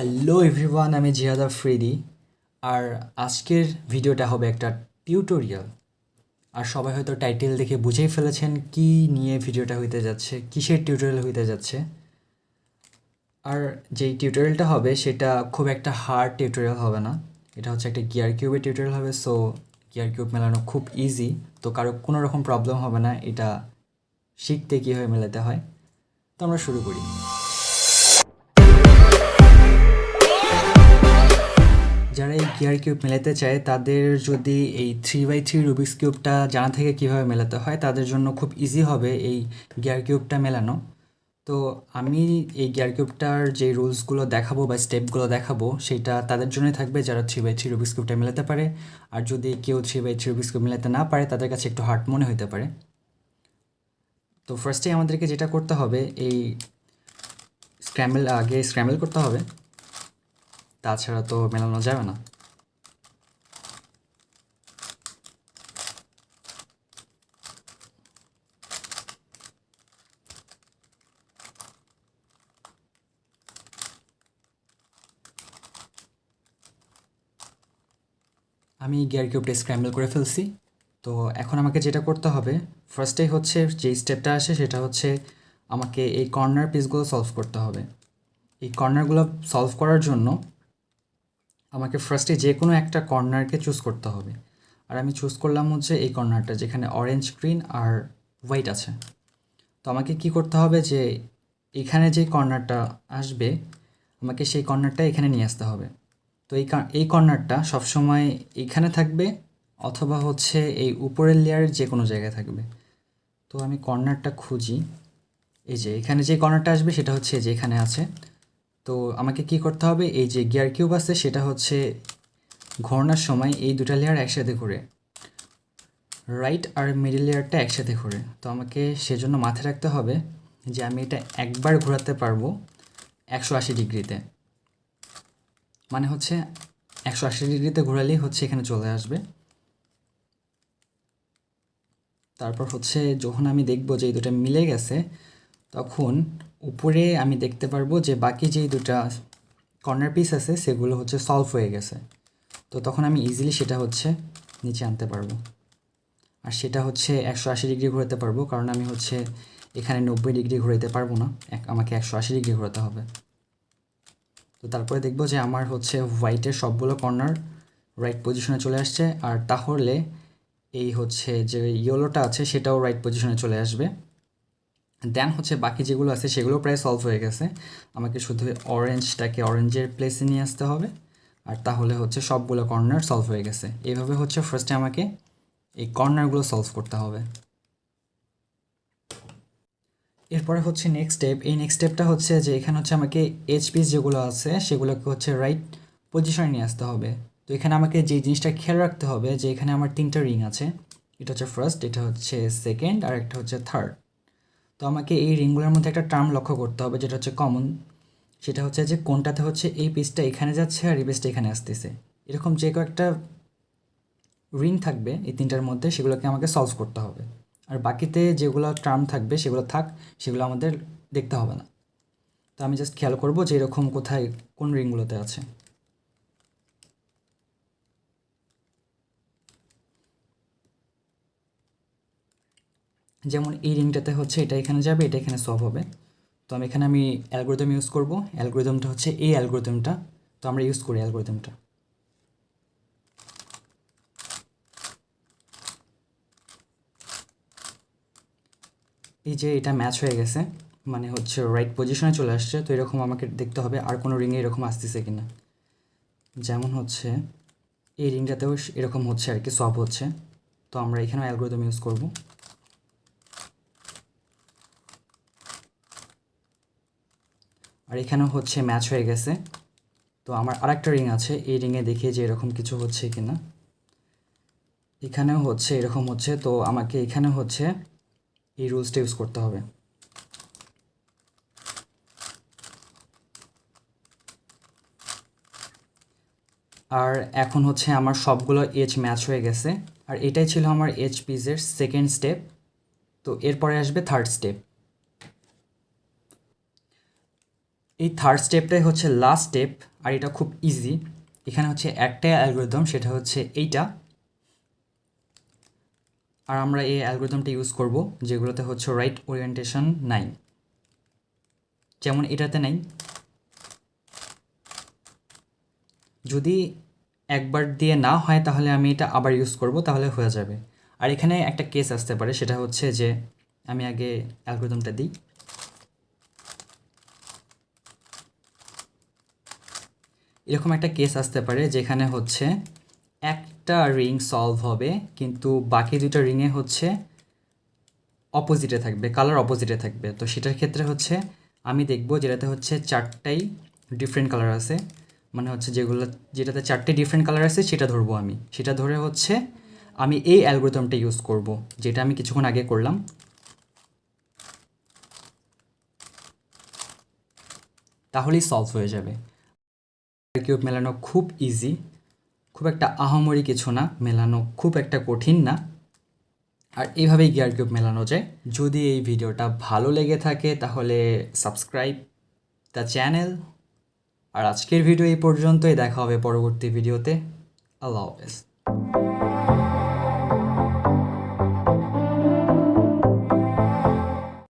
Hello everyone, আমি জিহাদ আফ্রিদি। আর আজকের ভিডিওটা হবে একটা টিউটোরিয়াল। আর সবাই হয়তো টাইটেল দেখে বুঝেই ফেলেছেন কি নিয়ে ভিডিওটা হইতে যাচ্ছে, কিসের টিউটোরিয়াল হইতে যাচ্ছে। আর যেই টিউটোরিয়ালটা হবে সেটা খুব একটা হার্ড টিউটোরিয়াল হবে না। এটা হচ্ছে একটা গিয়ার কিউবের টিউটোরিয়াল হবে। সো গিয়ার কিউব মেলানো খুব ইজি, তো কারো কোনো রকম প্রবলেম হবে না এটা শিখতে কীভাবে মেলাতে হয়। তো আমরা শুরু করি। যারা এই গিয়ার কিউব মেলাতে চায় তাদের যদি এই 3x3 রুবিক্স কিউবটা জানা থেকে কীভাবে মেলাতে হয় তাদের জন্য খুব ইজি হবে এই গিয়ার কিউবটা মেলানো। তো আমি এই গিয়ার কিউবটার যে রুলসগুলো দেখাবো বা স্টেপগুলো দেখাবো সেটা তাদের জন্যই থাকবে যারা 3x3 রুবিক্স কিউবটা মেলাতে পারে। আর যদি কেউ 3x3 রুবিক্স কিউব মেলাতে না পারে তাদের কাছে একটু হার্ড মনে হতে পারে। তো ফার্স্টেই আমাদেরকে যেটা করতে হবে, এই স্ক্র্যাম্বল করতে হবে, তাছাড়া তো মেলানো যাবে না। আমি গিয়ার কিউবটা স্ক্র্যাম্বল করে ফেলছি। তো এখন আমাকে যেটা করতে হবে, ফার্স্টেই হচ্ছে যে স্টেপটা আসে সেটা হচ্ছে আমাকে এই কর্নার পিসগুলো সলভ করতে হবে। এই কর্নারগুলো সলভ করার জন্য আমাকে ফার্স্টে যে কোনো একটা কর্নারকে চুজ করতে হবে। আর আমি চুজ করলাম হচ্ছে এই কর্নারটা যেখানে অরেঞ্জ, গ্রিন আর হোয়াইট আছে। তো আমাকে কি করতে হবে যে এখানে যে কর্নারটা আসবে আমাকে সেই কর্নারটা এখানে নিয়ে আসতে হবে। তো এই কর্নারটা সবসময় এইখানে থাকবে অথবা হচ্ছে এই উপরের লেয়ারের যে কোনো জায়গায় থাকবে। তো আমি কর্নারটা খুঁজি, এই যে এখানে যে কর্নারটা আসবে সেটা হচ্ছে যে এখানে আছে। তো আমাকে কি করতে হবে, এই যে গিয়ার কিউব আছে সেটা হচ্ছে ঘোরানোর সময় এই দুটা লেয়ার একসাথে ঘুরে, রাইট আর মিডল লেয়ারটা একসাথে ঘুরে। তো আমাকে সেজন্য মাথায় রাখতে হবে যে আমি এটা একবার ঘোরাতে পারবো 180 ডিগ্রিতে, মানে হচ্ছে 180 ডিগ্রিতে ঘোরালেই হচ্ছে এখানে চলে আসবে। তারপর হচ্ছে যখন আমি দেখব যে এই দুটো মিলে গেছে তখন উপরে আমি দেখতে পারবো যে বাকি যেই দুটা কর্নার পিস আছে সেগুলো হচ্ছে সলভ হয়ে গেছে। তো তখন আমি ইজিলি সেটা হচ্ছে নিচে আনতে পারবো। আর সেটা হচ্ছে 180 ডিগ্রি ঘোরাতে পারবো, কারণ আমি হচ্ছে এখানে 90 ডিগ্রি ঘোরাতে পারবো না, আমাকে 180 ডিগ্রি ঘোরাতে হবে। তো তারপরে দেখবো যে আমার হচ্ছে হোয়াইটের সবগুলো কর্নার রাইট পজিশনে চলে আসছে। আর তাহলে এই হচ্ছে যে ইয়েলোটা আছে সেটাও রাইট পজিশনে চলে আসবে। দেন হচ্ছে বাকি যেগুলো আছে সেগুলো প্রায় সলভ হয়ে গেছে। আমাকে শুধু অরেঞ্জটাকে অরেঞ্জের প্লেসে নিয়ে আসতে হবে, আর তাহলে হচ্ছে সবগুলো কর্নার সলভ হয়ে গেছে। এইভাবে হচ্ছে ফার্স্টে আমাকে এই কর্নারগুলো সলভ করতে হবে। এরপরে হচ্ছে নেক্সট স্টেপ। এই নেক্সট স্টেপটা হচ্ছে যে এখানে হচ্ছে আমাকে এজ পিস যেগুলো আছে সেগুলোকে হচ্ছে রাইট পজিশনে নিয়ে আসতে হবে। তো এখানে আমাকে যে জিনিসটা খেয়াল রাখতে হবে যে এখানে আমার 3টা রিং আছে, এটা হচ্ছে ফার্স্ট, এটা হচ্ছে সেকেন্ড আর একটা হচ্ছে থার্ড। তো আমাকে এই রিংগুলোর মধ্যে একটা টার্ম লক্ষ্য করতে হবে যেটা হচ্ছে কমন, সেটা হচ্ছে যে কোনটাতে হচ্ছে এই পিসটা এখানে যাচ্ছে আর এই পিসটা এখানে আসতেছে। এরকম যে কয়েকটা রিং থাকবে এই 3টার মধ্যে সেগুলোকে আমাকে সলভ করতে হবে। আর বাকিতে যেগুলো টার্ম থাকবে সেগুলো থাক, সেগুলো আমাদের দেখতে হবে না। তো আমি জাস্ট খেয়াল করবো যে এরকম কোথায় কোন রিংগুলোতে আছে। যেমন এই রিংটাতে হচ্ছে এটা এখানে যাবে, এটা এখানে সলভ হবে। তো আমি অ্যালগোরিদম ইউজ করব। অ্যালগোরিদমটা হচ্ছে এই অ্যালগোরিদমটা। তো আমরা ইউজ করি অ্যালগোরিদমটা। এই যে এটা ম্যাচ হয়ে গেছে, মানে হচ্ছে রাইট পজিশনে চলে আসছে। তো এরকম আমাকে দেখতে হবে আর কোনো রিংয়ে এরকম আসতেছে কিনা। যেমন হচ্ছে এই রিংটাতেও এরকম হচ্ছে আর কি, সলভ হচ্ছে। তো আমরা এখানেও অ্যালগোরিদম ইউজ করব। আর এখানেও হচ্ছে ম্যাচ হয়ে গেছে। তো আমার আরেকটা রিং আছে, এই রিংয়ে দেখি যে এরকম কিছু হচ্ছে কিনা। এখানেও হচ্ছে এরকম হচ্ছে। তো আমাকে এখানে হচ্ছে এই রুলসটা ইউজ করতে হবে। আর এখন হচ্ছে আমার সবগুলো এজ ম্যাচ হয়ে গেছে। আর এটাই ছিল আমার এজ পিসের সেকেন্ড স্টেপ। তো এরপরে আসবে থার্ড স্টেপ। এই থার্ড স্টেপটাই হচ্ছে লাস্ট স্টেপ, আর এটা খুব ইজি। এখানে হচ্ছে একটাই অ্যালগরিদম, সেটা হচ্ছে এইটা। আর আমরা এই অ্যালগরিদমটা ইউজ করব যেগুলোতে হচ্ছে রাইট ওরিয়েন্টেশন নাই, যেমন এটাতে নাই। যদি একবার দিয়ে না হয় তাহলে আমি এটা আবার ইউজ করব, তাহলে হয়ে যাবে। আর এখানে একটা কেস আসতে পারে, সেটা হচ্ছে যে আমি আগে অ্যালগরিদমটা দিই। এরকম একটা কেস আসতে পারে যেখানে হচ্ছে একটা রিং সলভ হবে কিন্তু বাকি দুটো রিংয়ে হচ্ছে অপোজিটে থাকবে, কালার অপোজিটে থাকবে। তো সেটার ক্ষেত্রে হচ্ছে আমি দেখব যেটাতে হচ্ছে চারটাই ডিফারেন্ট কালার আছে, মানে হচ্ছে যেটাতে চারটে ডিফারেন্ট কালার আছে সেটা ধরবো আমি। সেটা ধরে হচ্ছে আমি এই অ্যালগরিদমটা ইউজ করব, যেটা আমি কিছুক্ষণ আগে করলাম। তাহলেই সলভ হয়ে যাবে। কিউব মেলানো খুব ইজি, খুব একটা আহামরি কিছু না, মেলানো খুব একটা কঠিন না। আর এইভাবেই গিয়ার কিউব মেলানো যায়। যদি এই ভিডিওটা ভালো লেগে থাকে তাহলে সাবস্ক্রাইব দ্য চ্যানেল। আর আজকের ভিডিও এই পর্যন্তই, দেখা হবে পরবর্তী ভিডিওতে। আল্লাহ হাফেজ।